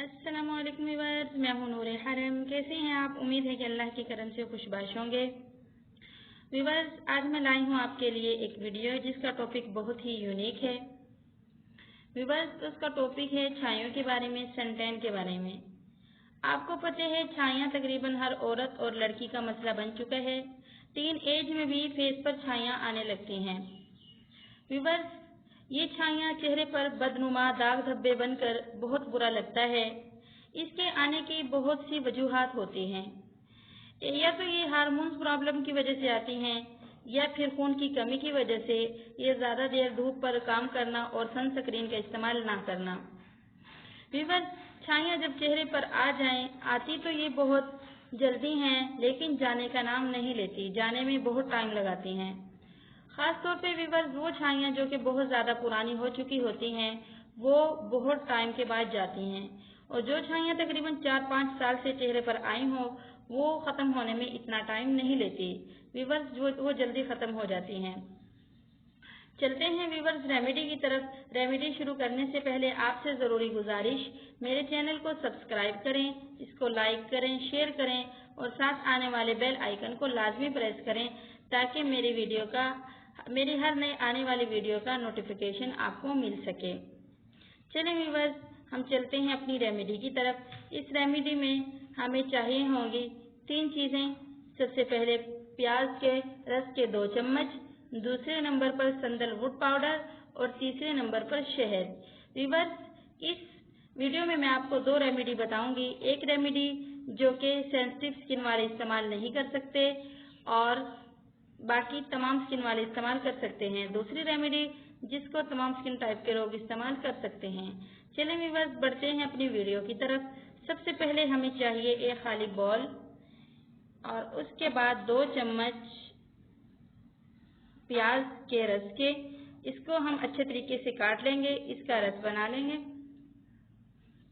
अस्सलामुअलैकुम व्यूअर्स, मैं हूं नूर हरम। कैसे हैं आप? उम्मीद है कि अल्लाह के करम से खुशबाश होंगे। व्यूअर्स, आज मैं लाई हूं आपके लिए एक वीडियो जिसका टॉपिक बहुत ही यूनिक है। व्यूअर्स, उसका टॉपिक है छाइयों के बारे में, सनटैन के बारे में। आपको पता है छाइयाँ तकरीबन हर औरत और लड़की का मसला बन चुका है। टीन एज में भी फेस पर छाइयाँ आने लगती हैं। व्यूअर्स, ये छाइयाँ चेहरे पर बदनुमा दाग धब्बे बनकर बहुत बुरा लगता है। इसके आने की बहुत सी वजूहात होती हैं। या तो ये हार्मोन्स प्रॉब्लम की वजह से आती हैं, या फिर खून की कमी की वजह से, ये ज़्यादा देर धूप पर काम करना और सनस्क्रीन का इस्तेमाल ना करना। व्यूअर्स, छाइयाँ जब चेहरे पर आ जाएं, आती तो ये बहुत जल्दी हैं, लेकिन जाने का नाम नहीं लेती, जाने में बहुत टाइम लगाती हैं। खास तौर पे व्यूअर्स, वो छाइयाँ जो कि बहुत ज़्यादा पुरानी हो चुकी होती हैं, वो बहुत टाइम के बाद जाती हैं। और जो छाइयाँ तकरीबन 4-5 साल से चेहरे पर आई हों, वो ख़त्म होने में इतना टाइम नहीं लेती व्यूअर्स, वो जल्दी ख़त्म हो जाती हैं। चलते हैं व्यूअर्स रेमेडी की तरफ। रेमेडी शुरू करने से पहले आपसे ज़रूरी गुजारिश, मेरे चैनल को सब्सक्राइब करें, इसको लाइक करें, शेयर करें और साथ आने वाले बेल आइकन को लाजमी प्रेस करें ताकि मेरी हर नए आने वाली वीडियो का नोटिफिकेशन आपको मिल सके। चलें व्यूअर्स, हम चलते हैं अपनी रेमेडी की तरफ। इस रेमेडी में हमें चाहिए होंगी 3 चीज़ें। सबसे पहले प्याज के रस के 2 चम्मच, दूसरे नंबर पर सैंडलवुड पाउडर और तीसरे नंबर पर शहद। व्यूअर्स, इस वीडियो में मैं आपको 2 रेमेडी बताऊंगी। एक रेमेडी जो कि सेंसिटिव स्किन वाले इस्तेमाल नहीं कर सकते और बाकी तमाम स्किन वाले इस्तेमाल कर सकते हैं। दूसरी रेमेडी जिसको तमाम स्किन टाइप के लोग इस्तेमाल कर सकते हैं। चलिए व्यूअर्स, बढ़ते हैं अपनी वीडियो की तरफ। सबसे पहले हमें चाहिए एक खाली बॉल और उसके बाद 2 चम्मच प्याज के रस के। इसको हम अच्छे तरीके से काट लेंगे, इसका रस बना लेंगे।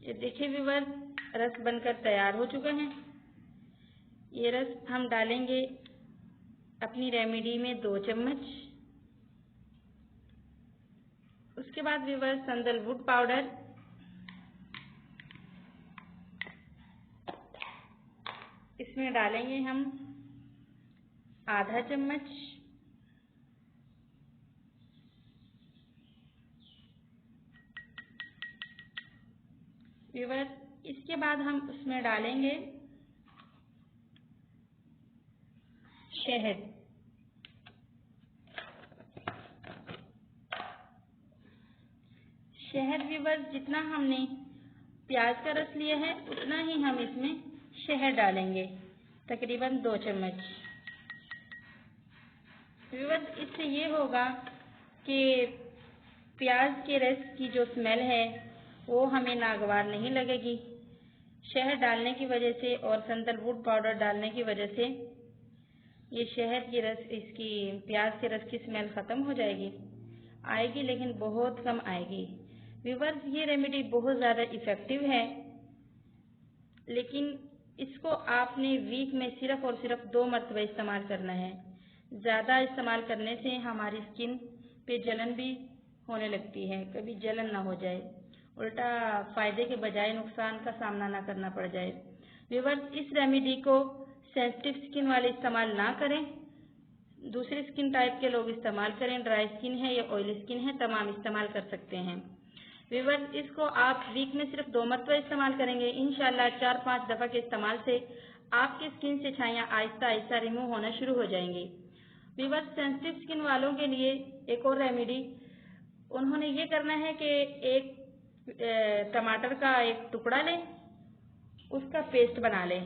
ये देखिए व्यूअर्स, रस बनकर तैयार हो चुका है। ये रस हम डालेंगे अपनी रेमेडी में 2 चम्मच। उसके बाद व्यूअर्स सैंडलवुड पाउडर, इसमें डालेंगे हम आधा चम्मच। व्यूअर्स, इसके बाद हम उसमें डालेंगे शहद। शहद व्यूअर्स, जितना हमने प्याज का रस लिया है उतना ही हम इसमें शहद डालेंगे, तकरीबन 2 चम्मच। व्यूअर्स, इससे ये होगा कि प्याज के रस की जो स्मेल है वो हमें नागवार नहीं लगेगी। शहद डालने की वजह से और सैंडलवुड पाउडर डालने की वजह से ये शहद की रस, इसकी प्याज के रस की स्मेल ख़त्म हो जाएगी। आएगी लेकिन बहुत कम आएगी। व्यूअर्स, ये रेमेडी बहुत ज़्यादा इफ़ेक्टिव है, लेकिन इसको आपने वीक में सिर्फ और सिर्फ 2 मरतबा इस्तेमाल करना है। ज़्यादा इस्तेमाल करने से हमारी स्किन पे जलन भी होने लगती है, कभी जलन ना हो जाए, उल्टा फ़ायदे के बजाय नुकसान का सामना ना करना पड़ जाए। व्यूअर्स, इस रेमेडी को सेंसिटिव स्किन वाले इस्तेमाल ना करें, दूसरे स्किन टाइप के लोग इस्तेमाल करें। ड्राई स्किन है या ऑयली स्किन है, तमाम इस्तेमाल कर सकते हैं। व्यूअर्स, इसको आप वीक में सिर्फ 2 मरतबा इस्तेमाल करेंगे। इंशाल्लाह 4-5 दफ़ा के इस्तेमाल से आपकी स्किन से छाइयाँ आहिस्ता आहिस्ता रिमूव होना शुरू हो जाएंगी। व्यूअर्स, सेंसिटिव स्किन वालों के लिए एक और रेमेडी, उन्होंने ये करना है कि एक टमाटर का एक टुकड़ा लें, उसका पेस्ट बना लें,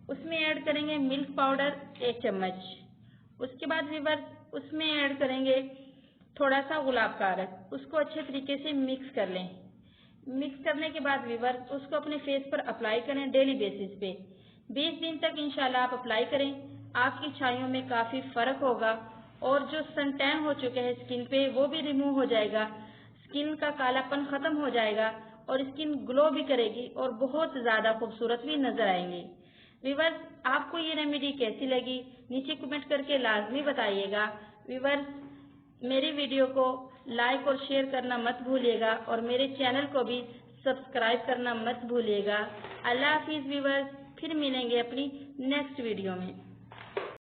उसमें ऐड करेंगे मिल्क पाउडर 1 चम्मच। उसके बाद व्यूअर्स उसमें ऐड करेंगे थोड़ा सा गुलाब का अरक, उसको अच्छे तरीके से मिक्स कर लें। मिक्स करने के बाद व्यूअर्स उसको अपने फेस पर अप्लाई करें डेली बेसिस पे। 20 दिन तक इंशाल्लाह आप अप्लाई करें, आपकी छाइयों में काफ़ी फ़र्क होगा और जो सन टैन हो चुके हैं स्किन पे वो भी रिमूव हो जाएगा, स्किन का कालापन ख़त्म हो जाएगा और स्किन ग्लो भी करेगी और बहुत ज़्यादा खूबसूरत भी नज़र आएंगी। व्यूअर्स, आपको ये रेमेडी कैसी लगी नीचे कमेंट करके लाजमी बताइएगा। व्यूअर्स, मेरी वीडियो को लाइक और शेयर करना मत भूलिएगा और मेरे चैनल को भी सब्सक्राइब करना मत भूलिएगा। अल्लाह हाफिज़ व्यूअर्स, फिर मिलेंगे अपनी नेक्स्ट वीडियो में।